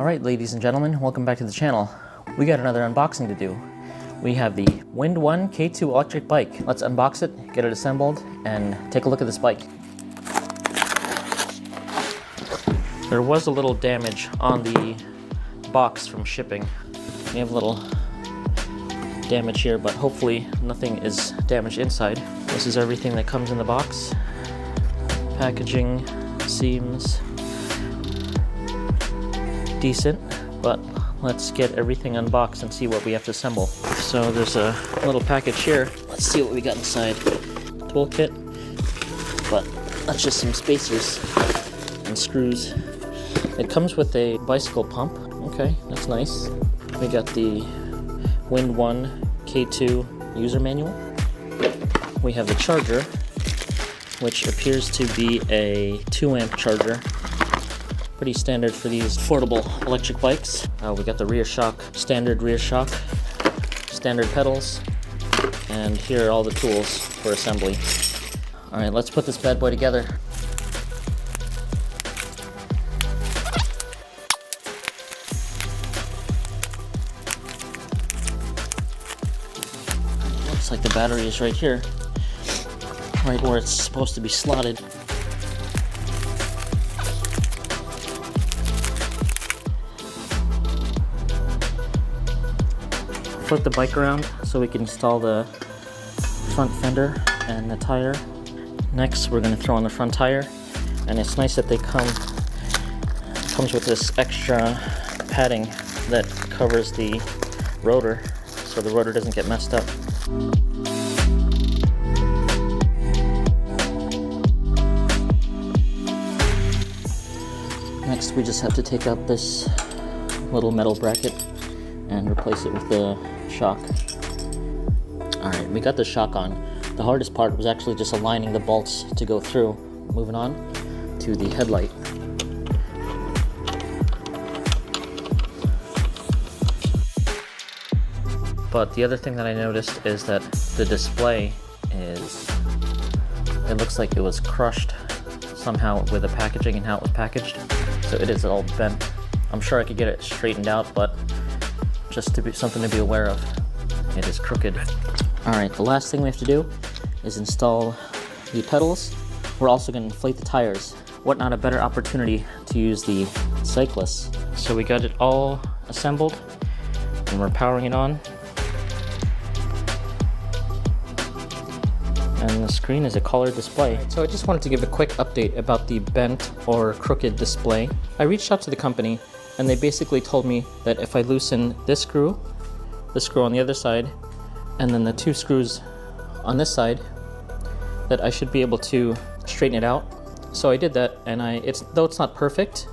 Alright, ladies and gentlemen, welcome back to the channel. We got another unboxing to do. We have the Windone K2 electric bike. Let's unbox it, get it assembled, and take a look at this bike. There was a little damage on the box from shipping. We have a little damage here, but hopefully nothing is damaged inside. This is everything that comes in the box. Packaging seems decent, but let's get everything unboxed and see what we have to assemble. So there's a little package here. Let's see what we got inside. Toolkit, but that's just some spacers and screws. It comes with a bicycle pump. Okay, that's nice. We got the Windone K2 user manual. We have the charger, which appears to be a 2-amp charger. Pretty standard for these affordable electric bikes. We got the rear shock, standard rear shock, standard pedals, and here are all the tools for assembly. All right, let's put this bad boy together. Looks like the battery is right here, right where it's supposed to be slotted. Flip the bike around so we can install the front fender and the tire. Next, we're going to throw on the front tire, and it's nice that they comes with this extra padding that covers the rotor so the rotor doesn't get messed up. Next, we just have to take out this little metal bracket and replace it with the shock. Alright, we got the shock on. The hardest part was actually just aligning the bolts to go through. Moving on to the headlight. But the other thing that I noticed is that the display it looks like it was crushed somehow with the packaging and how it was packaged. So it is all bent. I'm sure I could get it straightened out, but just to be something to be aware of. It is crooked. Alright, the last thing we have to do is install the pedals. We're also going to inflate the tires. What not a better opportunity to use the Cyclist. So we got it all assembled and we're powering it on. And the screen is a color display. So I just wanted to give a quick update about the bent or crooked display. I reached out to the company and they basically told me that if I loosen this screw on the other side, and then the 2 screws on this side, that I should be able to straighten it out. So I did that, and though it's not perfect,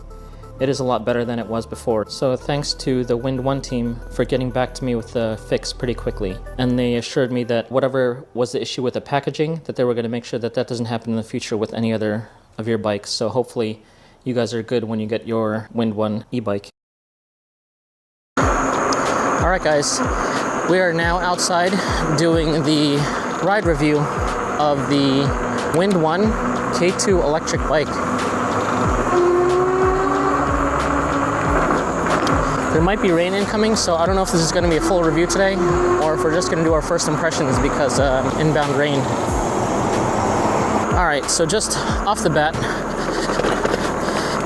it is a lot better than it was before. So thanks to the Windone team for getting back to me with the fix pretty quickly. And they assured me that whatever was the issue with the packaging, that they were going to make sure that that doesn't happen in the future with any other of your bikes. So hopefully you guys are good when you get your Windone e-bike. Alright guys, we are now outside doing the ride review of the Windone K2 electric bike. There might be rain incoming, so I don't know if this is going to be a full review today, or if we're just going to do our first impressions because inbound rain. Alright, so just off the bat,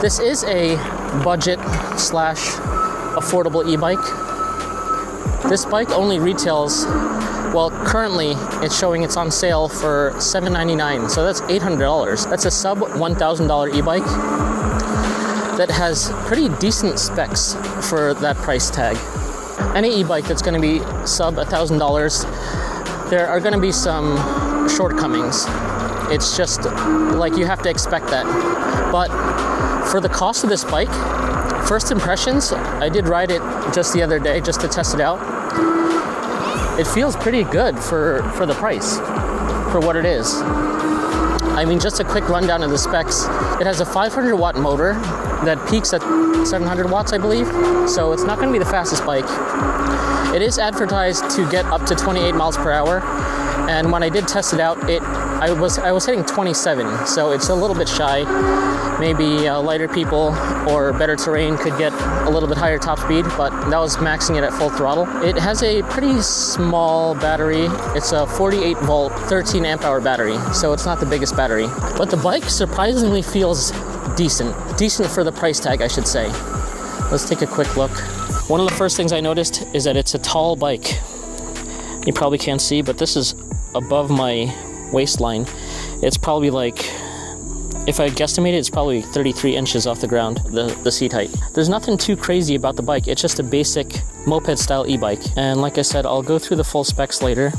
this is a budget / affordable e-bike. This bike only retails, well, currently it's showing it's on sale for $799, so that's $800. That's a sub $1,000 e-bike that has pretty decent specs for that price tag. Any e-bike that's going to be sub $1,000, there are going to be some shortcomings. It's just like you have to expect that. But for the cost of this bike, first impressions, I did ride it just the other day just to test it out. It feels pretty good for the price, for what it is. I mean, just a quick rundown of the specs. It has a 500 watt motor that peaks at 700 watts, I believe. So it's not going to be the fastest bike. It is advertised to get up to 28 miles per hour. And when I did test it out, it I was hitting 27, so it's a little bit shy. Maybe lighter people or better terrain could get a little bit higher top speed, but that was maxing it at full throttle. It has a pretty small battery. It's a 48 volt, 13 amp hour battery, so it's not the biggest battery. But the bike surprisingly feels decent. Decent for the price tag, I should say. Let's take a quick look. One of the first things I noticed is that it's a tall bike. You probably can't see, but this is above my waistline. It's probably like, if I guesstimate it, it's probably 33 inches off the ground, the seat height. There's nothing too crazy about the bike. It's just a basic moped style e-bike. And like I said, I'll go through the full specs later.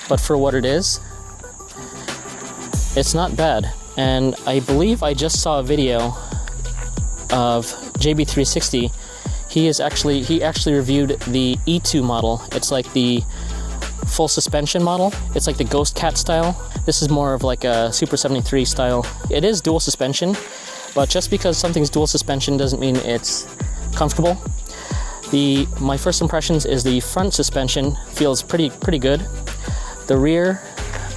But for what it is, it's not bad. And I believe I just saw a video of JB360. He actually reviewed the E2 model. It's like the full suspension model. It's like the Ghost Cat style. This is more of like a Super 73 style. It is dual suspension, but just because something's dual suspension doesn't mean it's comfortable. My first impressions is the front suspension feels pretty good. The rear,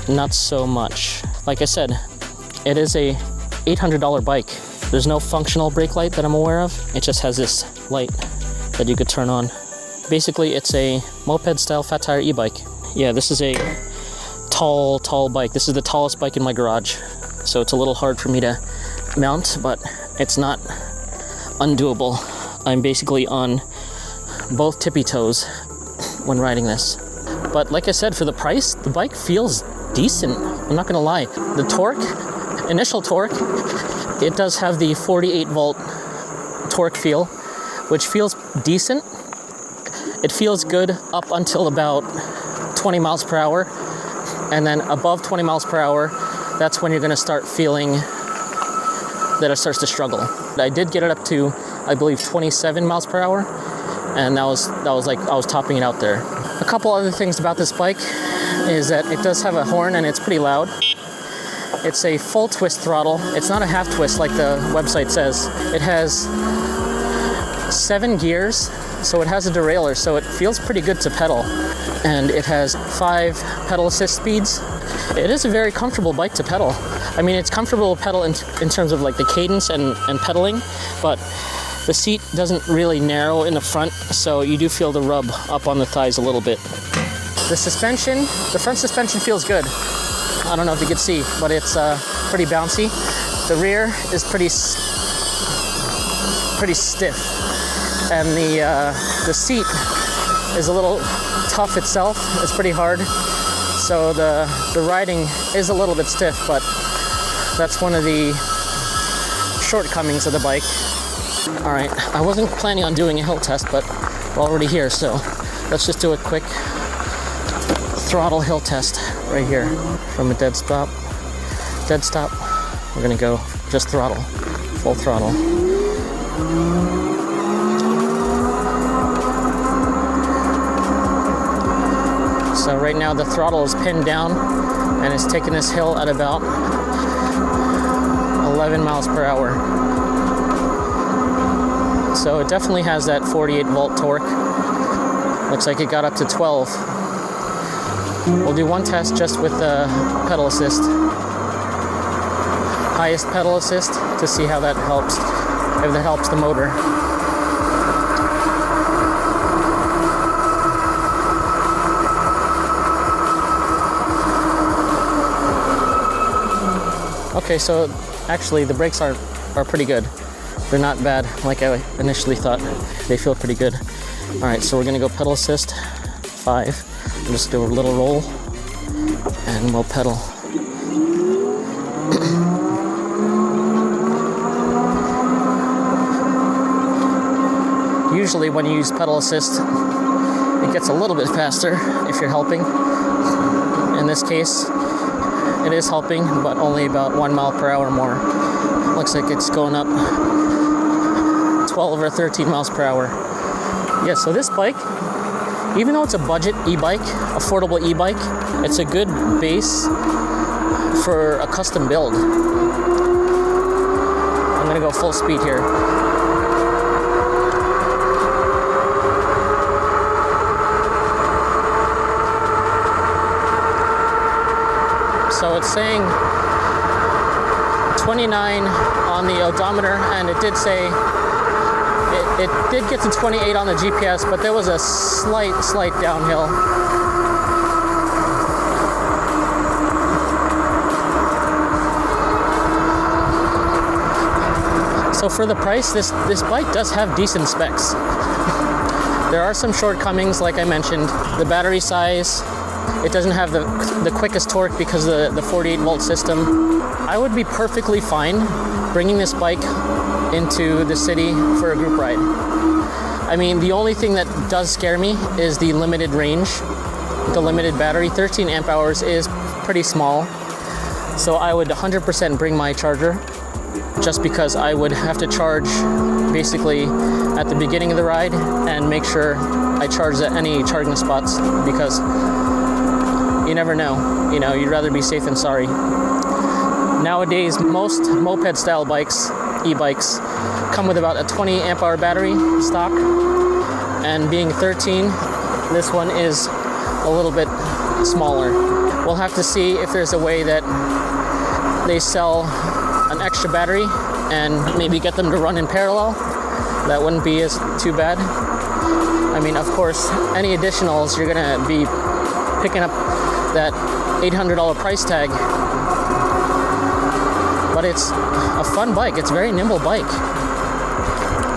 not so much. Like I said, it is a $800 bike. There's no functional brake light that I'm aware of. It just has this light that you could turn on. Basically, it's a moped style fat tire e-bike. Yeah, this is a tall bike. This is the tallest bike in my garage. So it's a little hard for me to mount, but it's not undoable. I'm basically on both tippy toes when riding this. But like I said, for the price, the bike feels decent. I'm not gonna lie. The torque, initial torque, it does have the 48 volt torque feel, which feels decent. It feels good up until about 20 miles per hour. And then above 20 miles per hour, that's when you're gonna start feeling that it starts to struggle. I did get it up to, I believe, 27 miles per hour. And that was like, I was topping it out there. A couple other things about this bike is that it does have a horn and it's pretty loud. It's a full twist throttle. It's not a half twist like the website says. It has 7 gears, so it has a derailleur, so it feels pretty good to pedal. And it has 5 pedal assist speeds. It is a very comfortable bike to pedal. I mean, it's comfortable to pedal in terms of like the cadence and pedaling, but the seat doesn't really narrow in the front, so you do feel the rub up on the thighs a little bit. The front suspension feels good. I don't know if you can see, but it's pretty bouncy. The rear is pretty stiff, and the seat is a little tough itself. It's pretty hard, so the riding is a little bit stiff, but that's one of the shortcomings of the bike. All right, I wasn't planning on doing a hill test, but we're already here, so let's just do a quick throttle hill test right here. From a dead stop, we're gonna go just throttle, full throttle. So right now the throttle is pinned down and it's taking this hill at about 11 miles per hour. So it definitely has that 48 volt torque. Looks like it got up to 12. We'll do one test just with the pedal assist. Highest pedal assist to see how that helps, if that helps the motor. Okay, so actually the brakes are pretty good. They're not bad like I initially thought. They feel pretty good. All right, so we're gonna go pedal assist 5. We'll just do a little roll and we'll pedal. Usually when you use pedal assist, it gets a little bit faster if you're helping. In this case, it is helping, but only about 1 mile per hour more. Looks like it's going up 12 or 13 miles per hour. Yeah, so this bike, even though it's a budget e-bike, affordable e-bike, it's a good base for a custom build. I'm gonna go full speed here. So it's saying 29 on the odometer, and it did say it did get to 28 on the GPS, but there was a slight downhill. So for the price, this bike does have decent specs. There are some shortcomings, like I mentioned. The battery size, it doesn't have the quickest torque because of the 48 volt system. I would be perfectly fine bringing this bike into the city for a group ride. I mean, the only thing that does scare me is the limited range, the limited battery. 13 amp hours is pretty small. So I would 100% bring my charger, just because I would have to charge basically at the beginning of the ride and make sure I charge at any charging spots, because you never know. You know, you'd rather be safe than sorry. Nowadays, most moped style bikes, e-bikes, come with about a 20 amp hour battery stock, and being 13, this one is a little bit smaller. We'll have to see if there's a way that they sell an extra battery and maybe get them to run in parallel. That wouldn't be too bad. I mean, of course, any additionals, you're gonna be picking up that $800 price tag, but it's a fun bike. It's a very nimble bike.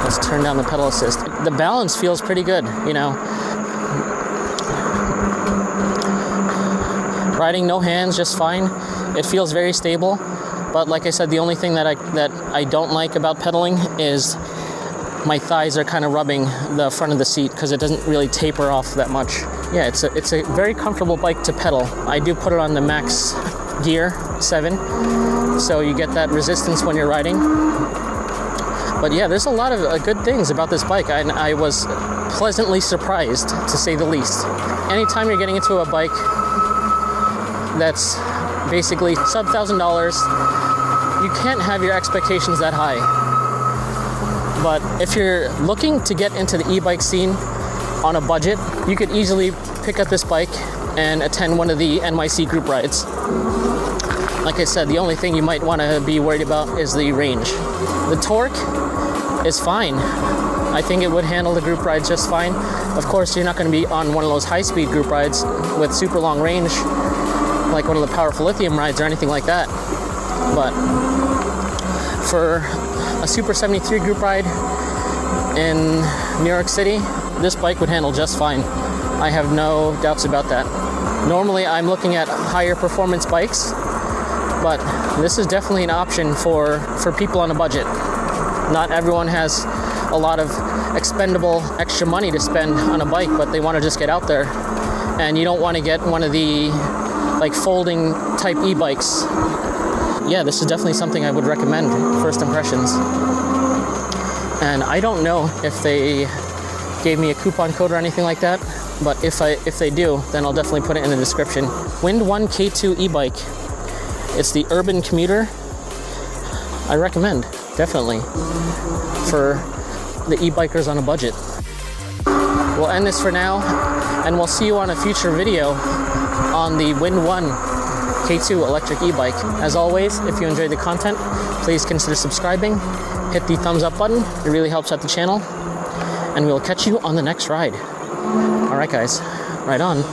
Let's turn down the pedal assist. The balance feels pretty good, you know. Riding no hands, just fine. It feels very stable. But like I said, the only thing that I don't like about pedaling is my thighs are kind of rubbing the front of the seat, because it doesn't really taper off that much. Yeah, it's a very comfortable bike to pedal. I do put it on the max gear 7, so you get that resistance when you're riding. But yeah, there's a lot of good things about this bike, and I was pleasantly surprised, to say the least. Anytime you're getting into a bike that's basically sub $1,000, you can't have your expectations that high. But if you're looking to get into the e-bike scene on a budget, you could easily pick up this bike and attend one of the NYC group rides. Like I said, the only thing you might want to be worried about is the range. The torque is fine. I think it would handle the group rides just fine. Of course, you're not going to be on one of those high-speed group rides with super long range, like one of the powerful lithium rides or anything like that. But for a Super 73 group ride in New York City, this bike would handle just fine. I have no doubts about that. Normally I'm looking at higher performance bikes, but this is definitely an option for people on a budget. Not everyone has a lot of expendable extra money to spend on a bike, but they want to just get out there. And you don't want to get one of the like folding type e-bikes. Yeah, this is definitely something I would recommend, first impressions. And I don't know if they gave me a coupon code or anything like that, but if they do, then I'll definitely put it in the description. Windone K2 e-bike. It's the urban commuter. I recommend, definitely, for the e-bikers on a budget. We'll end this for now, and we'll see you on a future video on the Windone K2 electric e-bike. As always, if you enjoyed the content, please consider subscribing, hit the thumbs up button, it really helps out the channel, and we'll catch you on the next ride. Alright guys, ride on.